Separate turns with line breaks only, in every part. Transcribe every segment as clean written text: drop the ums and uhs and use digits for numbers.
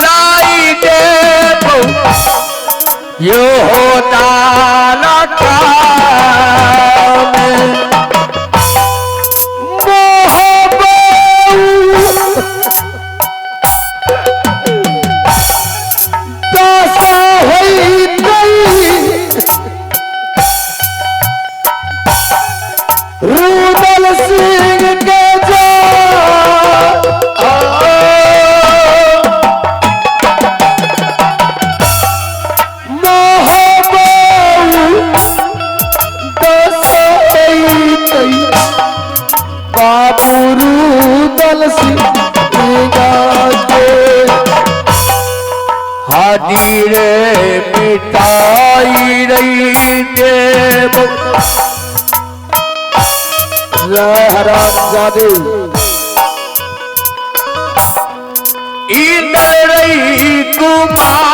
लाई दे यो होता लगा रूदल सिंह के जा बाबू रूदल सिंह हाडी रे मिटाई रही देव हरामजादे इंदर कुमार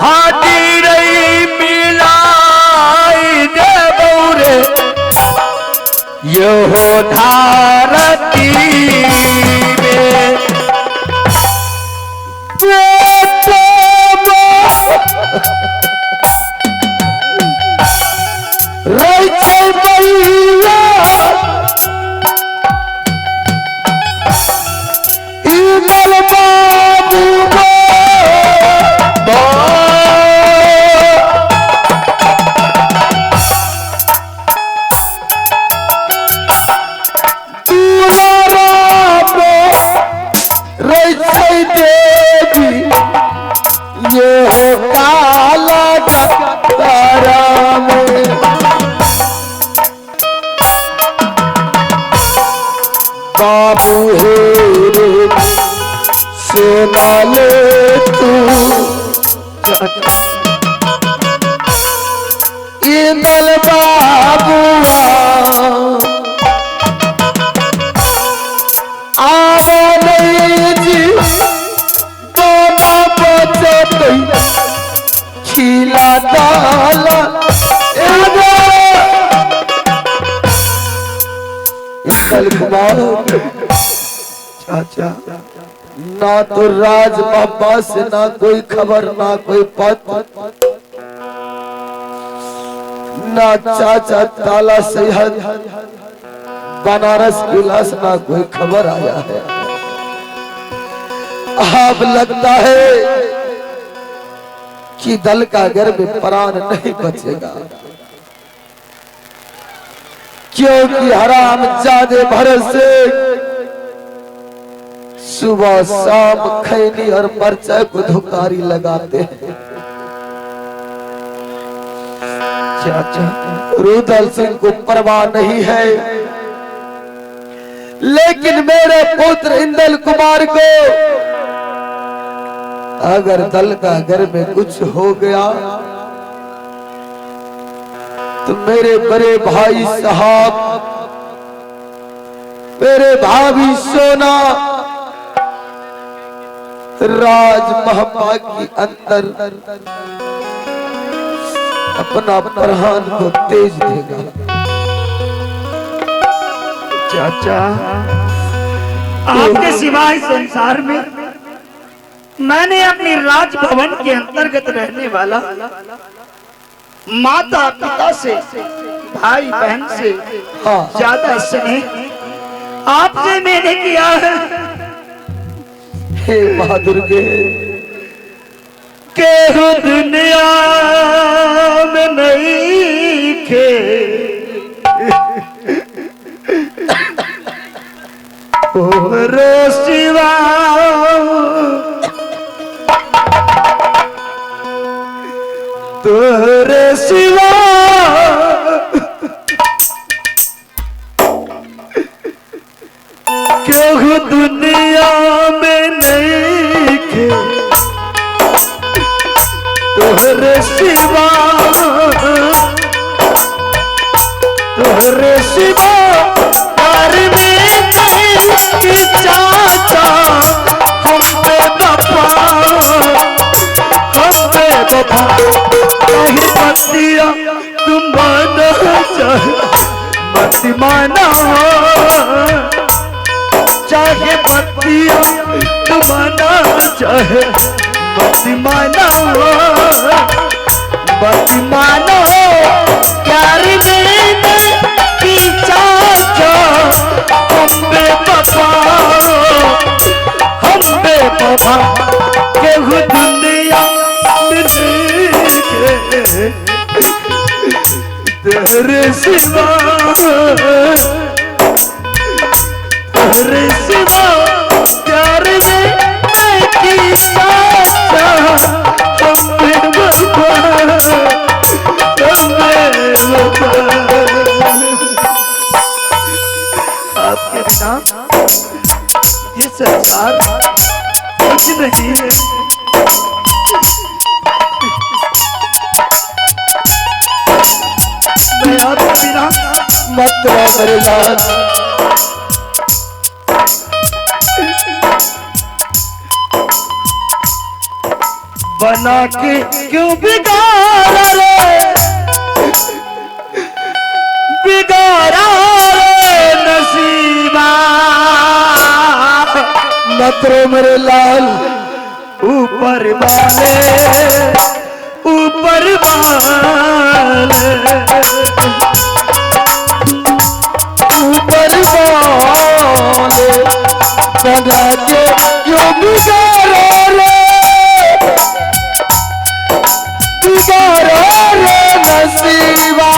हाडी रही मिलाई दे बौरे यो धारती में बाबू हे सोना ले तू इंदल बाबुआ आओ नहीं जी दोनों बचे खिला डाला कुमार चाचा ना तो राज बाबा से ना कोई खबर ना कोई पत ना चाचा ताला सेहत बनारस विलास ना कोई खबर आया है। अब लगता है कि दल का घर में प्राण नहीं बचेगा क्योंकि हराम जादे भरोसे सुबह शाम खैनी और मरचा को धुकारी लगाते हैं। चाचा रूदल सिंह को परवाह नहीं है, लेकिन मेरे पुत्र इंदल कुमार को अगर दल का घर में कुछ हो गया तो मेरे बड़े भाई साहब, मेरे भाभी सोना राजमहल के अंदर अपना प्रहान को तेज देगा।
चाचा आपके सिवाय संसार में मैंने अपनी राजभवन के अंतर्गत रहने वाला माता पिता से, भाई बहन से ज्यादा स्नेह आपसे मैंने किया है।
हे महादुर्गे
के दुनिया में नहीं खे रो शिवा तोरे शिवा क्यों दुनिया में नहीं खे तोरे शिवा तोरे शिवा प्यार में नहीं चाचा हम पे बापा हम पे बापा नहीं पतिया तुम माना चाहे मत मान माना चाहे बत्तियां माना चाहे मत माना मत मानो प्यार में पीछा जो हम बेवफा केहू दुनिया में देखे तेरे सिवा प्यार में की साचा हम बेवफा आपके बिना ये संसार कुछ नहीं है। मैं आपके बिना
मत रो मेरे लाल।
बना के क्यों बिगाड़ा रे बिगाड़ा रे नसीबा।
मत रो मेरे लाल।
ऊपर वाले ऊपर वाले
ऊपर वाले बना के क्यों बिगाड़ा रे नसीबा।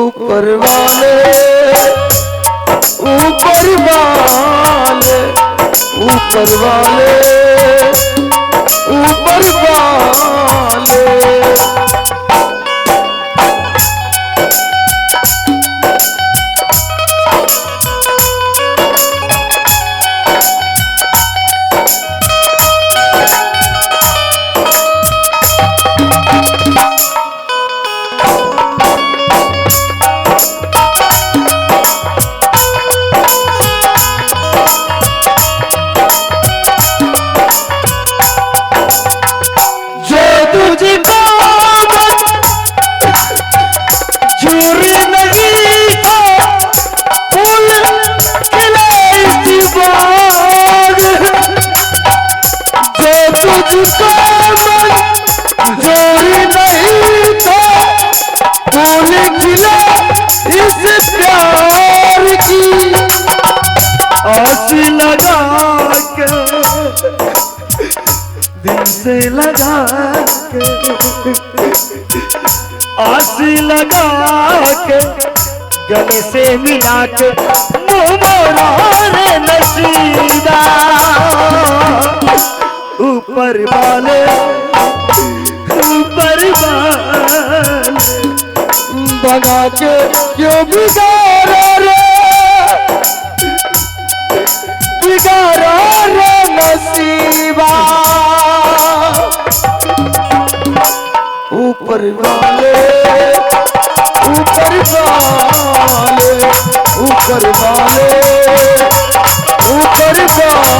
ऊपर वाले ऊपर वाले ऊपर वाले ऊपर वाले।
दिल से लगा के आसी लगा के गले से मिला के मुँह मोड़ा रे नसीबा। ऊपर वाले
बना के क्यों बिगाड़ा रे नसीबा। ऊपर वाले ऊपर वाले ऊपर वाले ऊपर वाले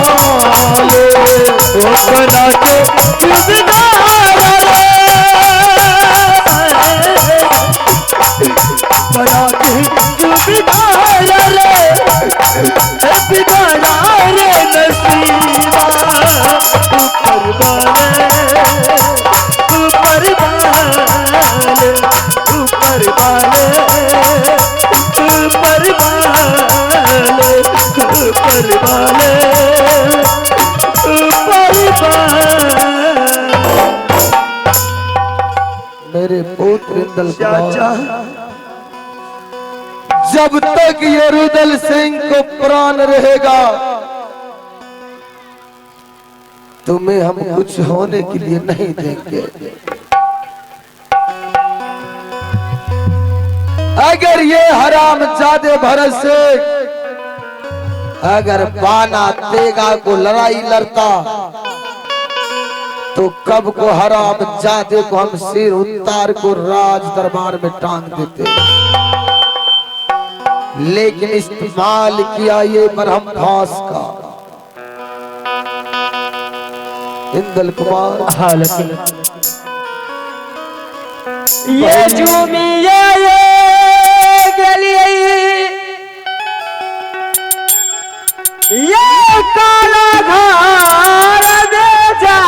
बना के क्यों बिगाड़ा रे बना के क्यों बिगाड़ा रे बिगाड़ा रे नसीबा। ऊपर वाले ऊपर वाले ऊपर वाले ऊपर वाले ऊपर वाले।
मेरे पुत्र इंदल
चाचा
जब तक ये रुदल सिंह को प्राण रहेगा तुम्हें हम कुछ होने के लिए नहीं देंगे। अगर ये हराम जादे भरत से अगर बाना तेगा को लड़ाई लड़ता तो कब को हराम जादे को हम सिर उतार को राज दरबार में टांग देते। लेकिन इस्तेमाल किया ये बरहम फांस का। इंदल कुमार
ये झूमिए गलिए ये काला घर दे जा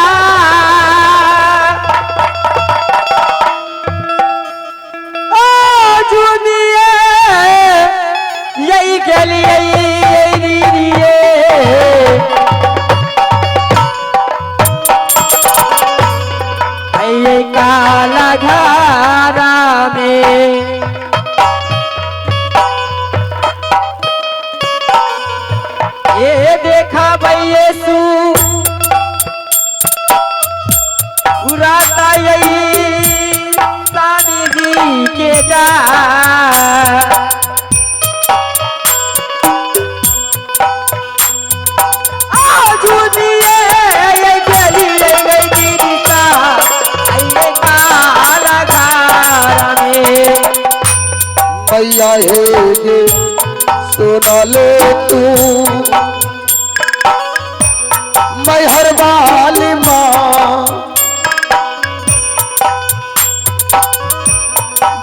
ओ झूमिए यही गलिए ये काला घरा में ये देखा भैयसु उड़ाता यही सानी जी के जा
भैया हे सुना ले तू मैहर वाली माँ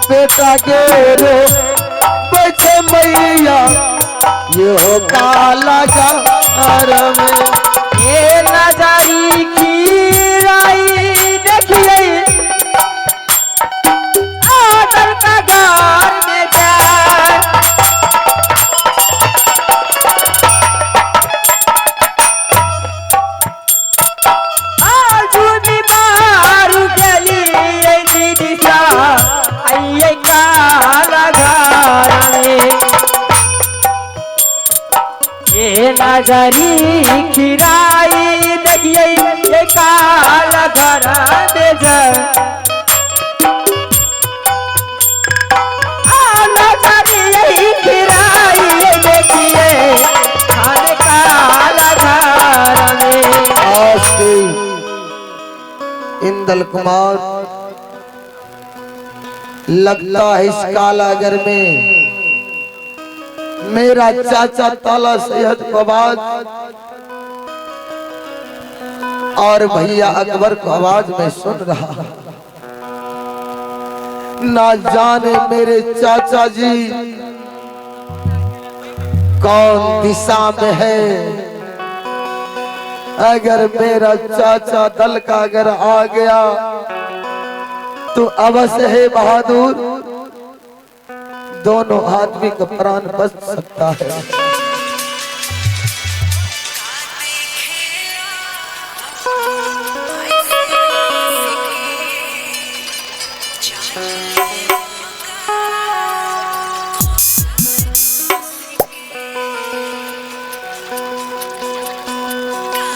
बेटा गेरो बचे मैया यो काला घर में
ये नजारी खीराई देखिए आदर का घर में जाए आजू भी मारू गली दीदी सा आइए काला घर में ये नजरी खिराई देखिए ये काला घर में जाए
इंदल कुमार लगता है इस कालागर में मेरा चाचा ताला सैयद फवाद और भैया अकबर को आवाज में सुन रहा ना जाने मेरे चाचा जी कौन दिशा में है। अगर मेरा चाचा दल का अगर आ गया तो अवश्य है बहादुर दोनों आदमी का प्राण बच सकता है।